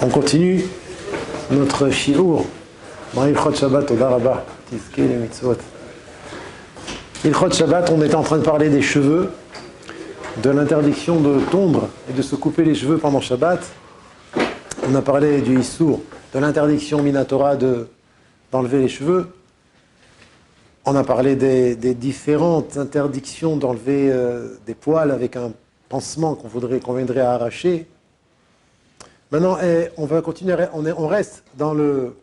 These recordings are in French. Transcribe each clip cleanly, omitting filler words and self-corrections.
On continue notre shiur dans Ilchot Shabbat au Daraba, Tizke les mitzvot. Ilchot Shabbat, on était en train de parler des cheveux, de l'interdiction de tondre et de se couper les cheveux pendant Shabbat. On a parlé du Issour, de l'interdiction Minatora d'enlever les cheveux. On a parlé des différentes interdictions d'enlever des poils avec un pansement qu'on viendrait à arracher. Maintenant, on va continuer, on reste dans le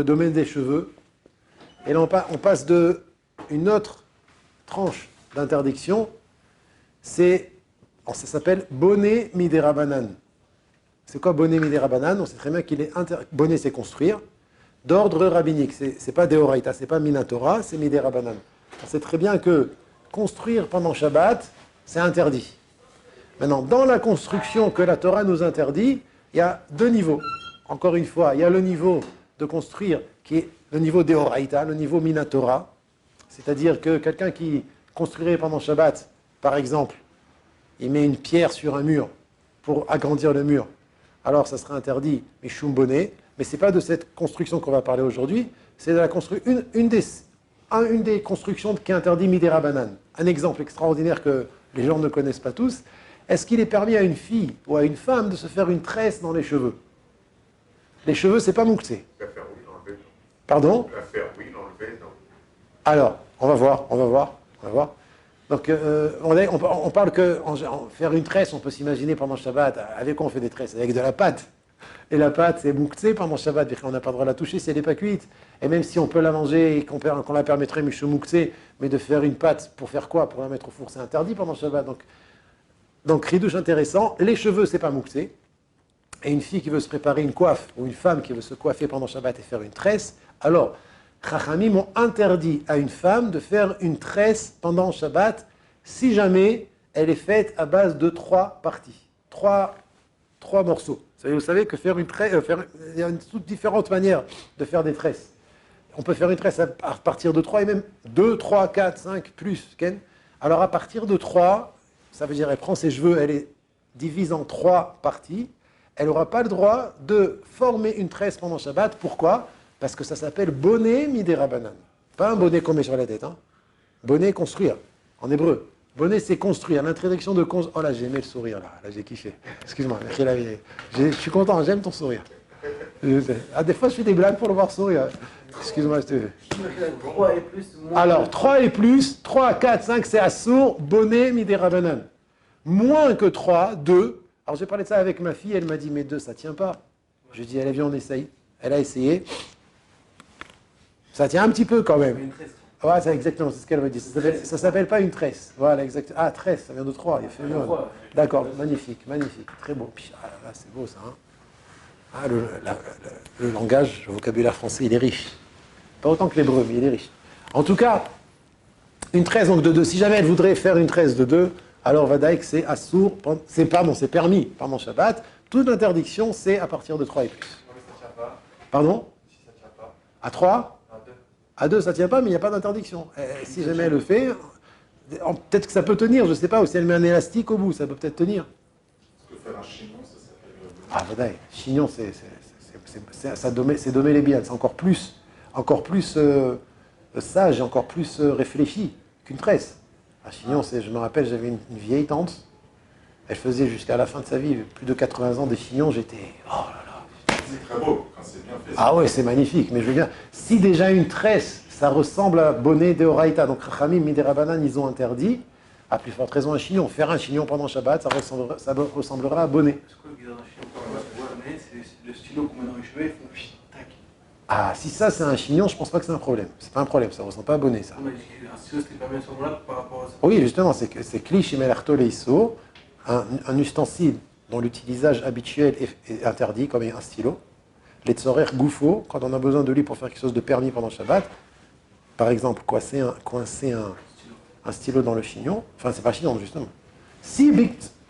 domaine des cheveux. Et là, on passe de une autre tranche d'interdiction. Ça s'appelle bonnet midérabanan. C'est quoi bonnet midérabanan? On sait très bien qu'il est bonnet, c'est construire. D'ordre rabbinique, c'est pas Deoraita, c'est pas Minatora, c'est midérabanan. On sait très bien que construire pendant Shabbat, c'est interdit. Maintenant, dans la construction que la Torah nous interdit, il y a deux niveaux. Encore une fois, il y a le niveau de construire qui est le niveau Deoraita, le niveau Minatora. C'est-à-dire que quelqu'un qui construirait pendant Shabbat, par exemple, il met une pierre sur un mur pour agrandir le mur. Alors, ça serait interdit, Mishum bonnet. Mais ce n'est pas de cette construction qu'on va parler aujourd'hui. C'est de la une des constructions qui est interdit Midérabanan. Un exemple extraordinaire que les gens ne connaissent pas tous. Est-ce qu'il est permis à une fille ou à une femme de se faire une tresse dans les cheveux? Les cheveux, c'est pas mouxé. La faire oui, l'enlever, non. Pardon? La faire oui, l'enlever, non. Alors, on va voir. Donc, on parle que faire une tresse, on peut s'imaginer pendant Shabbat. Avec quoi on fait des tresses? Avec de la pâte. Et la pâte, c'est mouxé pendant Shabbat. On n'a pas le droit de la toucher si elle n'est pas cuite. Et même si on peut la manger et qu'on la permettrait, michou mouxé, mais de faire une pâte, pour faire quoi? Pour la mettre au four, c'est interdit pendant Shabbat. Donc, ridouche intéressant. Les cheveux, c'est pas mouxé. Et une fille qui veut se préparer une coiffe, ou une femme qui veut se coiffer pendant Shabbat et faire une tresse, alors, Chachamim ont interdit à une femme de faire une tresse pendant Shabbat si jamais elle est faite à base de 3 parties, 3 morceaux. Vous savez que faire une tresse, il y a toutes différentes manières de faire des tresses. On peut faire une tresse à partir de 3 et même 2, 3, 4, 5, plus. Ken. Alors à partir de 3, ça veut dire elle prend ses cheveux, elle les divise en 3 parties. Elle n'aura pas le droit de former une tresse pendant Shabbat. Pourquoi? Parce que ça s'appelle bonnet midérabanan. Pas un bonnet qu'on met sur la tête. Hein. Bonnet construire, en hébreu. Bonnet, c'est construire. L'introduction de construire. Oh là, j'ai aimé le sourire, là j'ai kiffé. Excuse-moi, je suis content, j'aime ton sourire. Des fois, je fais des blagues pour le voir sourire. Excuse-moi, je te... 3 et plus, moins. Alors, 3 et plus, 3, 4, 5, c'est assour, bonnet midérabanan. Moins que 3, 2. Alors, j'ai parlé de ça avec ma fille, elle m'a dit, mais 2, ça tient pas. Je lui ai dit, allez, viens, on essaye. Elle a essayé. Ça tient un petit peu quand même. Ouais, c'est exactement ce qu'elle me dit. Ça s'appelle pas une tresse. Voilà, exactement. Ah, tresse, ça vient de 3. Il fait mieux. D'accord, magnifique. Très beau. Là, c'est beau ça. Hein. Le langage, le vocabulaire français, il est riche. Pas autant que l'hébreu, mais il est riche. En tout cas, une tresse donc de 2. Si jamais elle voudrait faire une tresse de 2, alors Vadaïk, c'est assour. C'est permis pendant Shabbat. Toute interdiction, c'est à partir de 3 et plus. Pardon? À 3? À 2, ça ne tient pas, mais il n'y a pas d'interdiction. Si jamais elle le fait, peut-être que ça peut tenir, je ne sais pas, ou si elle met un élastique au bout, ça peut peut-être tenir. Parce que faire un chignon, ça s'appelle... Ah, Vadaï, chignon, c'est dommer les biens, c'est encore plus sage, encore plus réfléchi qu'une tresse. Un chignon, je me rappelle, j'avais une vieille tante, elle faisait jusqu'à la fin de sa vie, plus de 80 ans, des chignons, j'étais... Oh là là. C'est très beau, quand c'est bien fait. Ah ouais, c'est magnifique, mais je veux dire, si déjà une tresse, ça ressemble à bonnet de Horaïta, donc Chachamim, Midérabanan, ils ont interdit, à plus forte raison un chignon. Faire un chignon pendant Shabbat, ça ressemblera à bonnet. C'est quoi le chignon? C'est le stylo qu'on met dans les cheveux, ils font tac. Ah, si ça c'est un chignon, je pense pas que c'est un problème. C'est pas un problème, ça ressemble pas à bonnet, ça. On m'a dit qu'un stylo, c'était pas bien à ce moment-là par rapport à ça. Oui, justement, c'est Klish Melarto Leiso, un ustensile dont l'utilisation habituel est interdit, comme un stylo. Les tzorer goufo, quand on a besoin de lui pour faire quelque chose de permis pendant Shabbat, par exemple, coincer un stylo dans le chignon, enfin, c'est pas chignon, justement.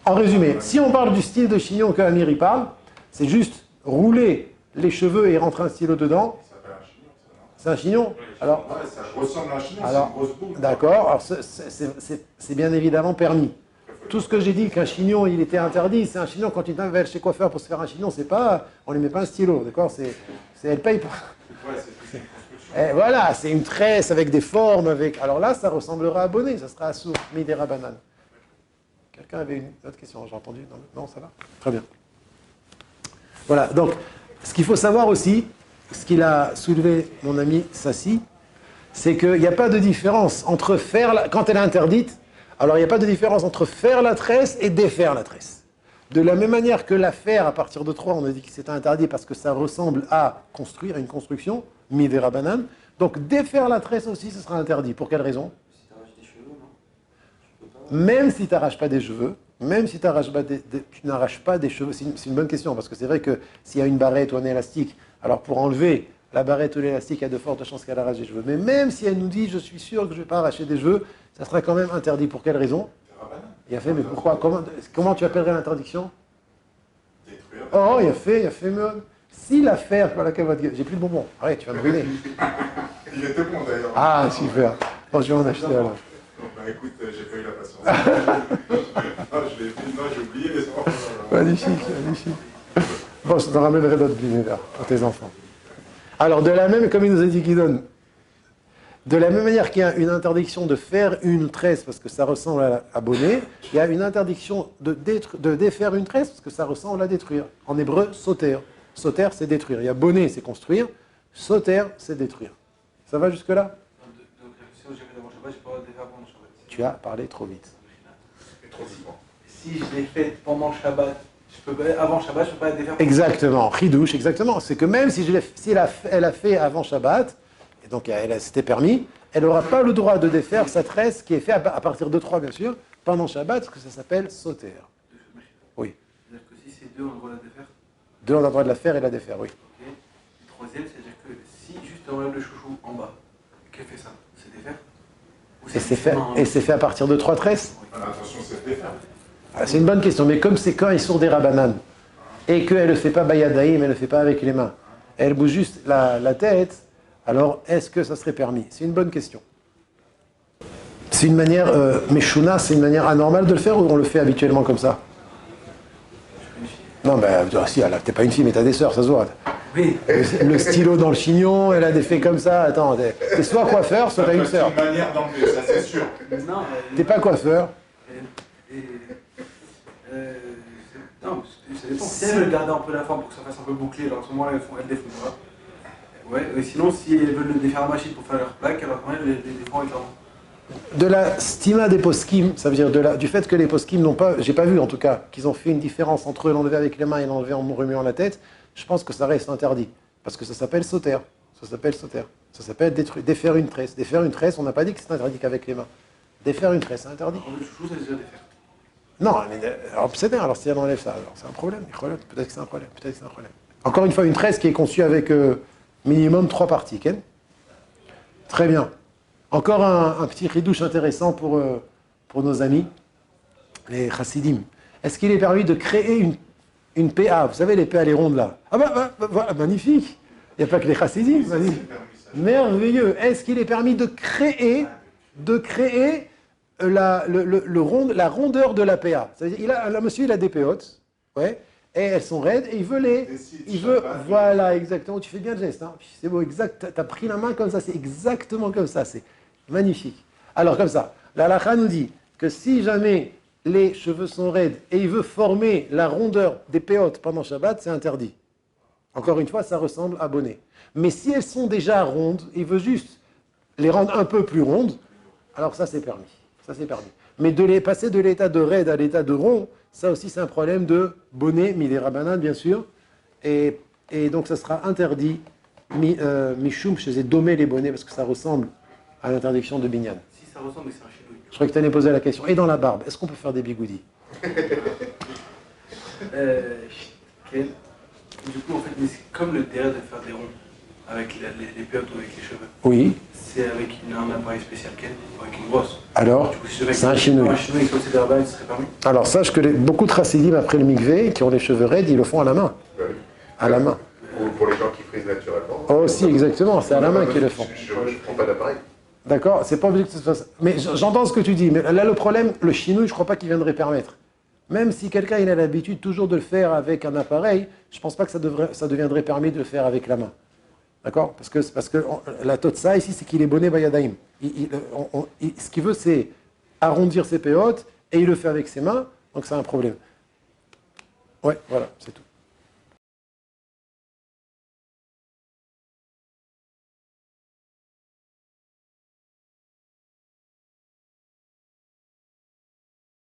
En résumé, si on parle du style de chignon que Amir y parle, c'est juste rouler les cheveux et rentrer un stylo dedans. Ça s'appelle un chignon, ça, non? C'est un chignon? Alors, Ouais, ça ressemble à un chignon, alors, c'est une grosse boule. d'accord, alors c'est bien évidemment permis. Il faut Tout ce que j'ai dit qu'un chignon, il était interdit, c'est un chignon, quand tu vas chez coiffeur pour se faire un chignon, c'est pas, on ne lui met pas un stylo, d'accord, elle paye pas. Ouais, c'est une construction. Et voilà, c'est une tresse avec des formes, avec... Alors là, ça ressemblera à bonnet, ça sera à sourd, midera banane. Quelqu'un avait une autre question, j'ai entendu? Non, ça va? Très bien. Voilà, donc, ce qu'il faut savoir aussi, ce qu'il a soulevé mon ami Sassi, c'est qu'il n'y a pas de différence entre faire, quand elle est interdite, alors il n'y a pas de différence entre faire la tresse et défaire la tresse. De la même manière que la faire à partir de 3, on a dit que c'était interdit parce que ça ressemble à construire une construction, midera banane. Donc défaire la tresse aussi, ce sera interdit. Pour quelle raison? Si t'arraches des cheveux, non? Tu peux pas. Même si tu n'arraches pas des cheveux, même si tu n'arraches pas des cheveux, c'est une bonne question, parce que c'est vrai que s'il y a une barrette ou un élastique, alors pour enlever la barrette ou l'élastique, il y a de fortes chances qu'elle arrache des cheveux. Mais même si elle nous dit, je suis sûr que je ne vais pas arracher des cheveux, ça sera quand même interdit. Pour quelle raison? Il a fait, mais pourquoi? Comment tu appellerais l'interdiction? Détruire. Oh, il a fait, mieux. Si l'affaire, voilà, j'ai plus de bonbons. Arrête, tu vas me brûler. Il était bon d'ailleurs. Ah, super. Bon, je vais en acheter alors. Bon, bah écoute, j'ai pas eu la patience. Non, je l'ai fait, non, j'ai oublié les enfants. Magnifique, magnifique. Bon, je te ramènerai d'autres l'univers pour tes enfants. Alors, de la même, comme il nous a dit Guidon, de la même manière qu'il y a une interdiction de faire une tresse parce que ça ressemble à bonnet, il y a une interdiction de défaire une tresse parce que ça ressemble à détruire. En hébreu, sauter. Sauter, c'est détruire. Il y a bonnet, c'est construire. Sauter, c'est détruire. Ça va jusque-là? Donc, si j'ai fait avant Shabbat, j'ai pas le droit de défaire pendant Shabbat. Tu as parlé trop vite. C'est trop vivant. Si je l'ai fait pendant Shabbat, avant Shabbat, je peux pas le défaire. Exactement, chidouche, exactement. C'est que même si elle a fait avant Shabbat, et donc c'était permis, elle n'aura pas le droit de défaire sa tresse qui est faite à partir de 3, bien sûr, pendant Shabbat, parce que ça s'appelle sauter. Oui. C'est-à-dire que si c'est deux, on a le droit de la défaire. Deux, on a le droit de la faire et la défaire, oui. Ok. Le troisième, c'est-à-dire que si juste on enlève le chouchou en bas, qu'elle fait ça? C'est défaire? Ou Et c'est fait à partir de 3 tresses? Alors, attention, c'est défaire. Ah, c'est une bonne question, mais comme c'est quand il sort des rabananes, et qu'elle ne le fait pas bayadaïm, elle ne le fait pas avec les mains, elle bouge juste la tête, alors est-ce que ça serait permis? C'est une bonne question. C'est une manière, Meshuna, c'est une manière anormale de le faire ou on le fait habituellement comme ça? Non, ben, si, t'es pas une fille, mais t'as des sœurs, ça se voit. Oui. Le stylo dans le chignon, elle a des faits comme ça. Attends, t'es soit coiffeur, soit t'as une sœur. C'est une manière d'enlever, ça c'est sûr. Non, T'es pas coiffeur. Non, ça dépend. Si elles veulent garder un peu la forme pour que ça fasse un peu bouclé, alors à ce moment-là, elles défont pas. Ouais, sinon, si elles veulent le défaire à machine pour faire leur plaque, alors quand même, elles les défont avec leur main. De la stima des poskim, ça veut dire du fait que les poskim n'ont pas, j'ai pas vu en tout cas, qu'ils ont fait une différence entre l'enlever avec les mains et l'enlever en remuant la tête, je pense que ça reste interdit. Parce que ça s'appelle sauter. Ça s'appelle défaire une tresse. Défaire une tresse, on n'a pas dit que c'est interdit qu'avec les mains. Défaire une tresse, c'est interdit. Le chouchou, ça déjà défaire. Non, mais alors si elle enlève ça, alors c'est un problème. Peut-être que c'est un problème. Encore une fois, une tresse qui est conçue avec minimum 3 parties. Ken? Très bien. Encore un petit ridouche intéressant pour nos amis, les chassidim. Est-ce qu'il est permis de créer une PA? Vous savez, les PA, les rondes là. Ah voilà, magnifique. Il n'y a pas que les chassidim. Magnifique. Merveilleux. Est-ce qu'il est permis de créer la rondeur de la PA? C'est-à-dire, monsieur, il a des péotes, ouais, et elles sont raides, et voilà, exactement. Tu fais bien le geste, hein. C'est beau, exact. Tu as pris la main comme ça, c'est exactement comme ça. C'est magnifique. Alors, comme ça, la halakha nous dit que si jamais les cheveux sont raides et il veut former la rondeur des péotes pendant Shabbat, c'est interdit. Encore une fois, ça ressemble à bonnet. Mais si elles sont déjà rondes, il veut juste les rendre un peu plus rondes, alors ça, c'est permis. Mais de les passer de l'état de raide à l'état de rond, ça aussi, c'est un problème de bonnet, midera banane, bien sûr. Et donc, ça sera interdit, mishum, je les ai dommé les bonnets, parce que ça ressemble à l'interdiction de Binyan. Si ça ressemble, mais c'est un chibouille. Je crois que tu allais poser la question. Et dans la barbe, est-ce qu'on peut faire des bigoudis? Ken, du coup, en fait, mais c'est comme le derrière de faire des ronds avec les péotes ou avec les cheveux. Oui. C'est avec un appareil spécial Ken, avec une brosse. Alors, Du coup, si je c'est un chinouille. Un chinouille avec des herbales, ce serait permis. Alors, sache que beaucoup de chassidim, après le mikvé, qui ont les cheveux raides, ils le font à la main. À la main. Ou pour les gens qui frisent naturellement. Oh, si, exactement, c'est à la main qu'ils le font. Je ne prends pas d'appareil. D'accord? C'est pas obligé que ce soit ça. Mais j'entends ce que tu dis. Mais là, le problème, le chinouille, je crois pas qu'il viendrait permettre. Même si quelqu'un il a l'habitude toujours de le faire avec un appareil, je pense pas que ça deviendrait permis de le faire avec la main. D'accord? Parce que la totsa ici, c'est qu'il est bonnet bayadaim. Ce qu'il veut, c'est arrondir ses péotes et il le fait avec ses mains, donc c'est un problème. Ouais, voilà, c'est tout.